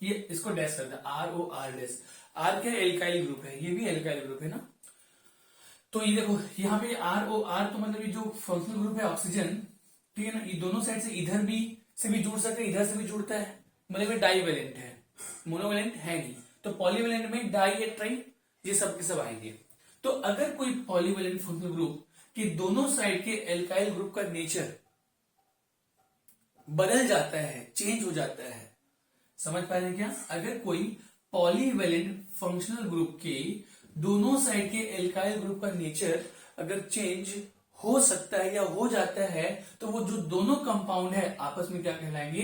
ये इसको डैश करते हैं, ROR डैश। R क्या एल्काइल ग्रुप है, ये भी एल्काइल ग्रुप है ना। तो ये देखो यहाँ पे ROR, तो मतलब ये जो फंक्शनल ग्रुप है ऑक्सीजन, ठीक है ना, ये दोनों साइड से इधर भी से भी जुड़ सकते हैं, इधर से भी जुड़ता है, मतलब ये डाइवेलेंट है, मोनोवेलेंट है नहीं। तो पॉलीवेलेंट में डाई या ट्राई ये सब के सब आएंगे। तो अगर कोई पॉलीवेलेंट फंक्शनल ग्रुप कि दोनों साइड के एल्काइल ग्रुप का नेचर बदल जाता है, चेंज हो जाता है, समझ पा रहे हैं क्या। अगर कोई पॉलीवेलेंट फंक्शनल ग्रुप के दोनों साइड के एल्काइल ग्रुप का नेचर अगर चेंज हो सकता है या हो जाता है, तो वो जो दोनों कंपाउंड है आपस में क्या कहलाएंगे,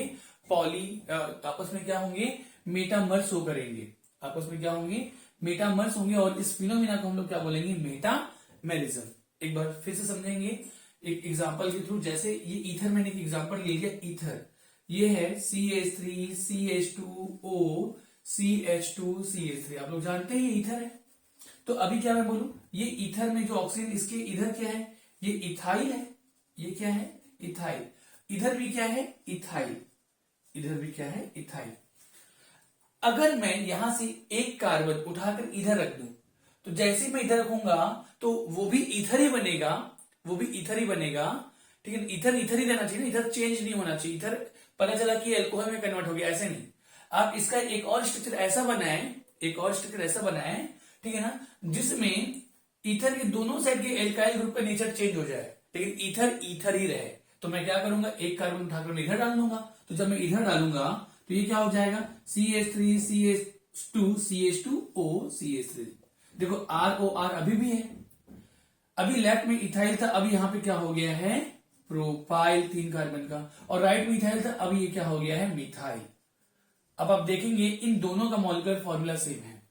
आपस में क्या होंगे, मेटामर्स हो करेंगे, आपस में क्या होंगे, मेटामर्स होंगे। और इस फिनोमिना को हम लोग क्या बोलेंगे, मेटामेरिज्म। एक बार फिर से समझेंगे एक एग्जांपल के थ्रू। जैसे ये ईथर, मैंने एक एग्जांपल ले लिया, ईथर ये है CH3 CH2O CH2 CH3, आप लोग जानते हैं ये ईथर है। तो अभी क्या मैं बोलूं, ये ईथर में जो ऑक्सीजन, इसके इधर क्या है, ये इथाइल है, ये क्या है, इथाइल। इधर भी क्या है, इथाइल, इधर भी क्या है, इथाइल। अगर मैं यहां से एक कार्बन उठाकर इधर रख दूं, तो जैसे मैं इधर रखूंगा तो वो भी इथर ही बनेगा, ठीक है। इथर ही रहना चाहिए ना, इधर चेंज नहीं होना चाहिए। इधर पता चला कि अल्कोहल में कन्वर्ट हो गया, ऐसे नहीं। आप इसका एक और स्ट्रक्चर ऐसा बनाएं, ठीक है ना, जिसमें ईथर के दोनों साइड के एल्काइल ग्रुप का नेचर चेंज हो जाए, लेकिन ईथर ही रहे। तो मैं क्या करूंगा, एक कार्बन उठाकर मैं इधर डाल दूंगा। तो जब मैं इधर डालूंगा तो ये क्या हो जाएगा, CH3 CH2 CH2O CH3। देखो ROR अभी भी है, अभी लेफ्ट में इथाइल था, अभी यहां पे क्या हो गया है, प्रोपाइल 3 कार्बन का, और राइट में इथाइल था, अभी ये क्या हो गया है, मिथाइल। अब आप देखेंगे इन दोनों का मॉलिक्यूलर फॉर्मूला सेम है,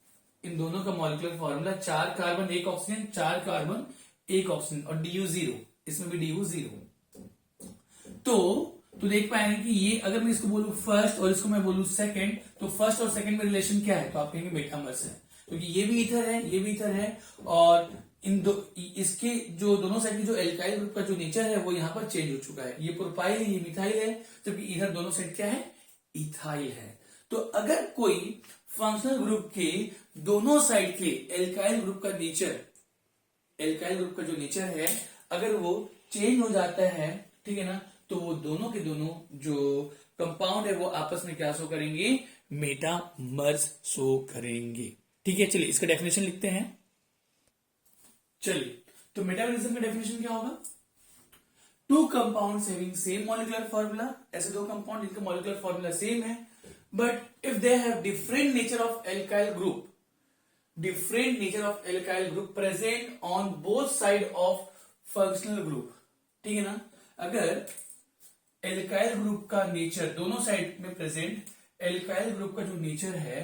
इन दोनों का molecular formula 4 carbon 1 oxygen, 4 carbon 1 oxygen, और DU 0, इसमें भी DU 0। तो तो देख पाएंगे कि ये अगर मैं इसको बोलूं फर्स्ट और इसको मैं बोलूं सेकंड, तो फर्स्ट और सेकंड में रिलेशन क्या है, तो आप कहेंगे मेटामर्स है, क्योंकि ये भी ईथर है, ये भी ईथर है, और इन दो इसके जो दोनों साइड की जो एल्काइल ग्रुप का जो नेचर है वो यहाँ पर चेंज हो चुका है। ये प्रोपाइल है, ये मिथाइल है, जबकि इधर दोनों साइड क्या है, इथाइल है। तो अगर कोई फंक्शनल ग्रुप के दोनों साइड के एल्काइल ग्रुप का नेचर, एल्काइल ग्रुप का जो नेचर है अगर वो चेंज हो जाता है, ठीक है ना, तो वो दोनों के दोनों जो कंपाउंड है वो आपस में क्या शो करेंगे, मेटामर्स शो करेंगे। ठीक है, चलिए इसका डेफिनेशन लिखते हैं। चलिए, तो मेटाबॉलिज्म का डेफिनेशन क्या होगा, two compounds having same molecular formula, ऐसे दो कंपाउंड जिनका मॉलिक्यूलर फॉर्मूला सेम है, but if they have different nature of alkyl group, different nature of alkyl group present on both side of functional group, ठीक है ना, अगर एल्काइल ग्रुप का नेचर दोनों साइड में प्रेजेंट एल्काइल ग्रुप का जो नेचर है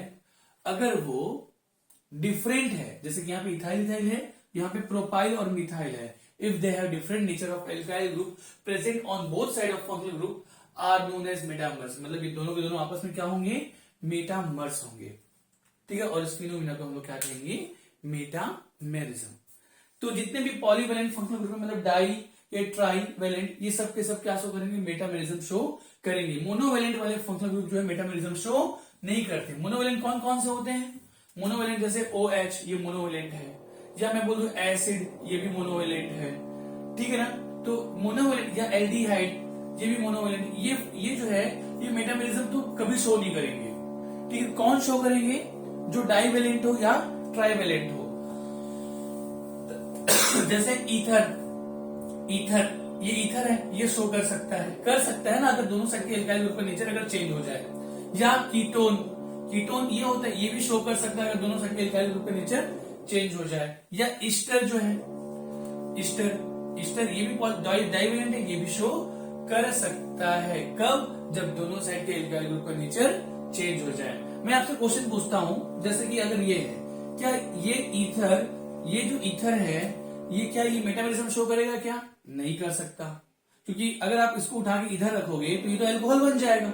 अगर वो डिफरेंट है, जैसे कि यहाँ पे इथाइल इथाइल है, यहाँ पे प्रोपाइल और मिथाइल है, if they have different nature of alkyl group present on both side of functional group are known as metamers, मतलब ये दोनों के दोनों आपस में क्या होंगे, मेटामर्स होंगे। ठीक है, और इस फिनोमिना को हम लोग क्या कहेंगे, मेटामेरिज्म। तो जितने भी पॉलीवेलेंट फंक्शनल ग्रुप मतलब डाई या ट्राई वेलेंट, ये सब के सब क्या शो करेंगे, मेटामेरिज्म शो करेंगे। मोनोवेलेंट वाले फंक्शनल ग्रुप जो है मेटामेरिज्म शो नहीं करते। मोनोवेलेंट कौन कौन से होते हैं, मोनोवेलेंट जैसे OH, ये मोनोवेलेंट है, या मैं बोलूं एसिड, ये भी मोनोवेलेंट है, ठीक है ना। तो मोनोवेलेंट या एल्डिहाइड, ये भी मोनोवेलेंट, ये जो है ये मेटामेरिज्म तो कभी शो नहीं करेंगे। ठीक है, कौन शो करेंगे, जो डाइवेलेंट हो या ट्राइवेलेंट हो। जैसे ईथर, ये ईथर है, ये शो कर सकता है ना, अगर दोनों साइड के एल्काइल ग्रुप का नेचर अगर चेंज हो जाए। या कीटोन ये होता है, ये भी शो कर सकता है अगर दोनों साइड के एल्काइल ग्रुप का नेचर चेंज हो जाए। या ईस्टर जो है, ईस्टर ये भी डाइवेलेंट है, ये भी शो कर सकता है, कब, जब दोनों साइड के एल्काइल ग्रुप का नेचर चेंज हो जाए। मैं आपसे क्वेश्चन पूछता हूं, जैसे कि अगर ये है, क्या ये जो ईथर है, ये क्या ये मेटाबॉलिज्म शो करेगा, क्या नहीं कर सकता, क्योंकि अगर आप इसको उठा के इधर रखोगे तो ये तो अल्कोहल बन जाएगा,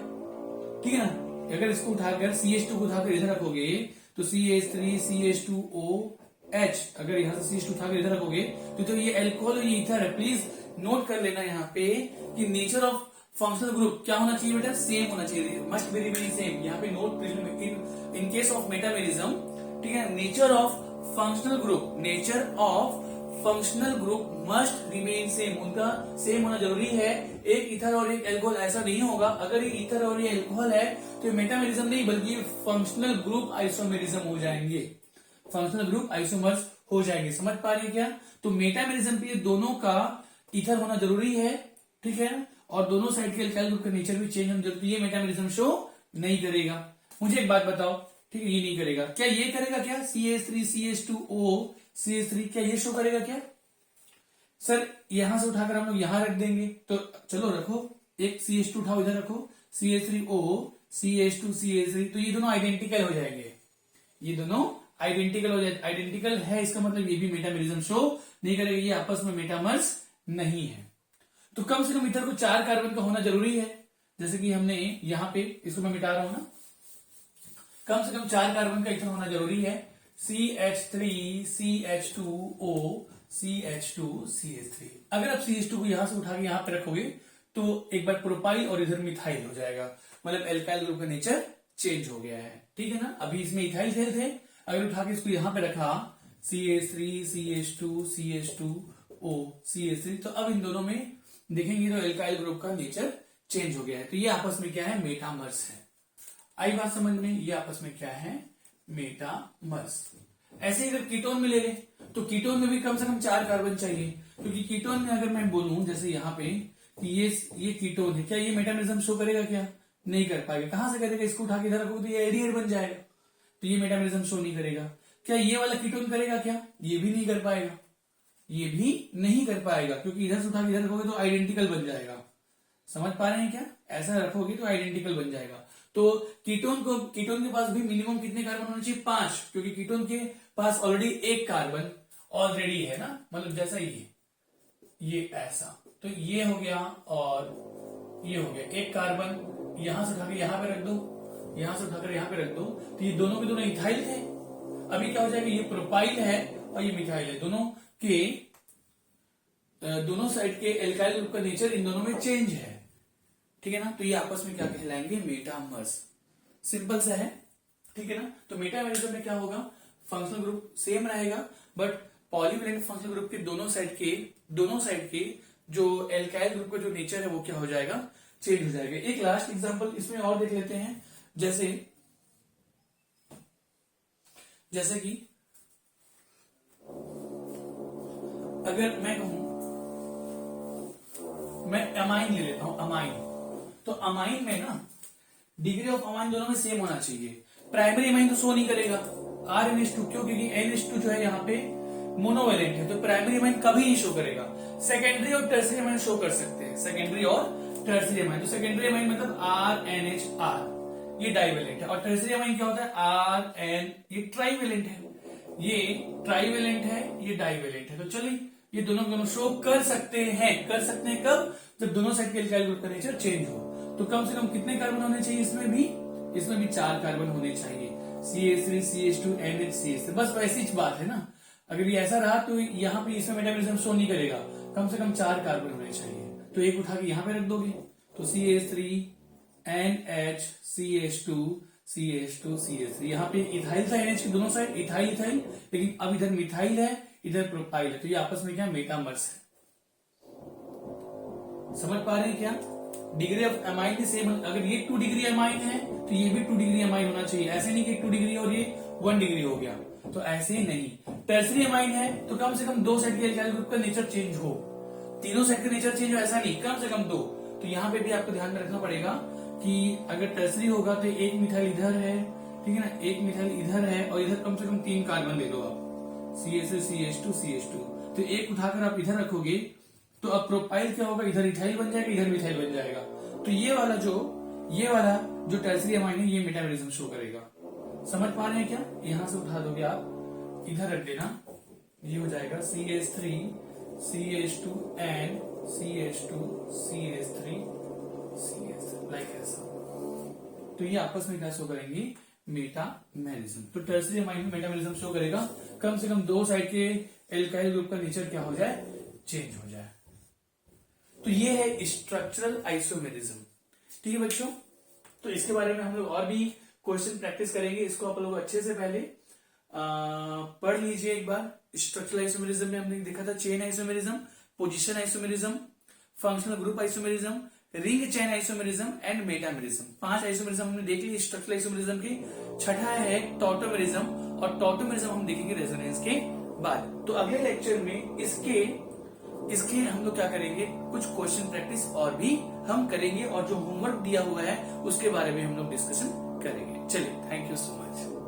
ठीक है ना। अगर इसको उठाकर CH2 को उठाकर इधर रखोगे तो CH3 CH2OH, अगर यहां से CH2 उठाकर इधर रखोगे तो ये अल्कोहल और ये ईथर है। प्लीज नोट कर लेना यहाँ पे कि नेचर ऑफ फंक्शनल ग्रुप क्या होना चाहिए बेटा, सेम होना चाहिए, मस्ट वेरी वेरी सेम। यहाँ पे note in case of metamerism, ठीक है, nature of functional group must remain same, उनका सेम होना जरूरी है। एक ईथर और एक एल्कोहल ऐसा नहीं होगा, अगर ये ईथर और ये एल्कोहल है तो ये मेटामेरिज्म नहीं बल्कि फंक्शनल ग्रुप आइसोमेरिज्म हो जाएंगे, फंक्शनल ग्रुप आइसोमर्स हो जाएंगे। समझ पा रही है क्या, तो मेटामेरिज्म पे दोनों का ईथर होना जरूरी है, ठीक है, और दोनों साइड के एल्काइल ग्रुप का नेचर भी चेंज होना जरूरी है, मेटामेरिज्म शो नहीं करेगा। मुझे एक बात बताओ, ठीक है, ये नहीं करेगा, क्या ये करेगा, क्या CH3 CH2O CH3 क्या ये शो करेगा क्या, सर यहां से उठाकर हम लोग यहां रख देंगे, तो चलो रखो, एक CH2 उठाओ इधर रखो, CH3O CH2 CH3, तो ये दोनों आइडेंटिकल हो जाएंगे, ये दोनों आइडेंटिकल हो जाए, आइडेंटिकल है इसका मतलब ये भी मेटामेरिज्म शो नहीं करेगा, ये आपस में मेटामर्स नहीं है। तो कम से कम इधर को 4 कार्बन का होना जरूरी है, जैसे कि हमने यहां पे इसको मैं मिटा रहा हूं ना, कम से कम 4 कार्बन का इथर होना जरूरी है, CH3 CH2O CH2 CH3। अगर आप CH2 को यहां से उठा के यहां पे रखोगे तो एक बार प्रोपाइल और इधर मिथाइल हो जाएगा, मतलब एल्काइल ग्रुप का नेचर चेंज हो गया है, ठीक है ना। अभी इसमें इथाइल थे, अगर उठा के इसको यहां पे रखा CH3 CH2 CH2O CH3, तो अब इन दोनों में देखेंगे तो एल्काइल ग्रुप का नेचर चेंज हो गया है, तो ये आपस में क्या है, मेटामर्स है। आई बात समझ में, ये आपस में क्या है, मेटामर्स। ऐसे ही अगर कीटोन में ले ले तो कीटोन में भी कम से कम 4 कार्बन चाहिए, क्योंकि कीटोन में अगर मैं बोलूं जैसे यहाँ पे कि ये कीटोन है, क्या ये मेटामेरिज्म शो करेगा, क्या नहीं कर पाएगा, कहां से करेगा, इसको उठा के इधर रखोगे तो ये एल्डिहाइड बन जाएगा, तो ये मेटामेरिज्म शो नहीं करेगा। क्या ये वाला कीटोन करेगा, क्या ये भी नहीं कर पाएगा, ये भी नहीं कर पाएगा, क्योंकि इधर से उठा के इधर रखोगे तो आइडेंटिकल बन जाएगा। समझ पा रहे हैं क्या, ऐसा रखोगे तो आइडेंटिकल बन जाएगा। तो कीटोन के पास भी मिनिमम कितने कार्बन होने चाहिए, 5, क्योंकि कीटोन के पास ऑलरेडी 1 कार्बन ऑलरेडी है ना, मतलब जैसा ये ऐसा, तो ये हो गया और ये हो गया एक कार्बन, यहां से उठाकर यहां पे रख दो, यहां से उठाकर यहां पे रख दो, तो ये दोनों के दोनों इथाइल थे। अभी क्या हो जाएगा, ये प्रोपाइल है और ये मिथाइल है, दोनों साइड के एल्काइल ग्रुप का नेचर इन दोनों में चेंज है, ठीक है ना। तो ये आपस में क्या कहलाएंगे, मेटामर्स। सिंपल सा है, ठीक है ना। तो मेटामरिज्म में क्या होगा, फंक्शनल ग्रुप सेम रहेगा, बट पॉलीवैलेंट फंक्शनल ग्रुप के दोनों साइड के जो एल्काइल ग्रुप का जो नेचर है वो क्या हो जाएगा, चेंज हो जाएगा। एक लास्ट एग्जांपल इसमें और देख लेते हैं, जैसे कि अगर मैं कहूं, मैं अमाइन ले लेता हूं, अमाइन, तो अमाइन में ना डिग्री ऑफ अमाइन दोनों में सेम होना चाहिए। प्राइमरी अमाइन तो शो नहीं करेगा RnH2, क्यों, क्योंकि NH2 जो है यहाँ पे मोनोवेलेंट है, तो प्राइमरी अमाइन कभी नहीं शो करेगा। सेकेंडरी और टर्सरी अमाइन शो कर सकते हैं, सेकेंडरी और टर्सरी अमाइन। तो सेकेंडरी अमाइन मतलब RNHR, ये डाइवेलेंट है, और टर्सरी अमाइन क्या होता है, RN, ये ट्राइवेलेंट है, ये ट्राइवेलेंट है, ये डाइवेलेंट है। तो चलिए ये दोनों शो कर सकते हैं कब, जब दोनों साइड के एल्काइल ग्रुप का नेचर चेंज हो। तो कम से कम कितने कार्बन होने चाहिए, इसमें भी 4 कार्बन होने चाहिए, CH3 CH2 NH CH3। बस वैसी बात है ना, अगर ये ऐसा रहा तो यहाँ पे इसमें मेटाबॉलिज्म शो नहीं करेगा, कम से कम 4 कार्बन होने चाहिए। तो एक उठा के यहाँ पे रख दोगे, तो CH3 NH CH2 CH2 CH3, यहाँ पे इथाइल था NH के दोनों साइड, इथाइल, लेकिन अब इधर मिथाइल है, इधर प्रोपाइल है, तो ये आपस में क्या मेटामर्स है। समझ पा रहे हैं क्या, डिग्री ऑफ अमाइन भी सेम, अगर ये 2 डिग्री अमाइन है तो ये भी 2 डिग्री अमाइन होना चाहिए। ऐसे नहीं कि 2 डिग्री और ये 1 डिग्री हो गया, तो ऐसे ही नहीं। टर्सरी अमाइन है तो कम से कम 2 साइड के एल्काइल ग्रुप का नेचर चेंज हो, तीनों साइड का नेचर चेंज हो, ऐसा नहीं, कम से कम 2। तो यहाँ पे भी आपको ध्यान में रखना पड़ेगा कि अगर टर्सरी होगा तो एक मिथाइल इधर है, ठीक है ना, एक मिथाइल इधर है, और इधर कम से कम 3 कार्बन ले लो आप, CH3 CH2 CH2। तो एक उठाकर आप इधर रखोगे तो अब प्रोपाइल क्या होगा, इधर इथाइल बन जाएगा, इधर मिथाइल बन जाएगा। तो ये वाला जो टर्सरी अमाइन है ये मेटाबॉलिज्म शो करेगा। समझ पा रहे हैं क्या, यहां से उठा दोगे आप, इधर रख देना, ये हो जाएगा CH3 CH2 and CH2 CH3 CH, like ऐसा। तो ये आपस में क्या शो करेंगे, मेटाबॉलिज्म। तो टर्सरी अमाइन में मेटाबॉलिज्म शो करेगा, कम से कम 2 साइड के एल्काइल ग्रुप का नेचर क्या हो जाए, चेंज हो जाए। तो ये है स्ट्रक्चरल आइसोमेरिज्म, ठीक है बच्चों। तो इसके बारे में हम लोग और भी क्वेश्चन प्रैक्टिस करेंगे, इसको आप लोग अच्छे से पहले पढ़ लीजिए एक बार। स्ट्रक्चरल आइसोमेरिज्म में हमने देखा था chain isomerism, position isomerism, functional group isomerism, ring chain isomerism and metamerism. 5 isomerism हमने देख ली स्ट्रक्चरल आइसोमेरिज्म की। छठा है टॉटोमेरिज्म, और टॉटोमेरिज्म हम देखेंगे रेजोनेंस के बाद। तो अगले लेक्चर में इसके हम लोग क्या करेंगे, कुछ क्वेश्चन प्रैक्टिस और भी हम करेंगे, और जो होमवर्क दिया हुआ है उसके बारे में हम लोग डिस्कशन करेंगे। चलिए, थैंक यू सो मच।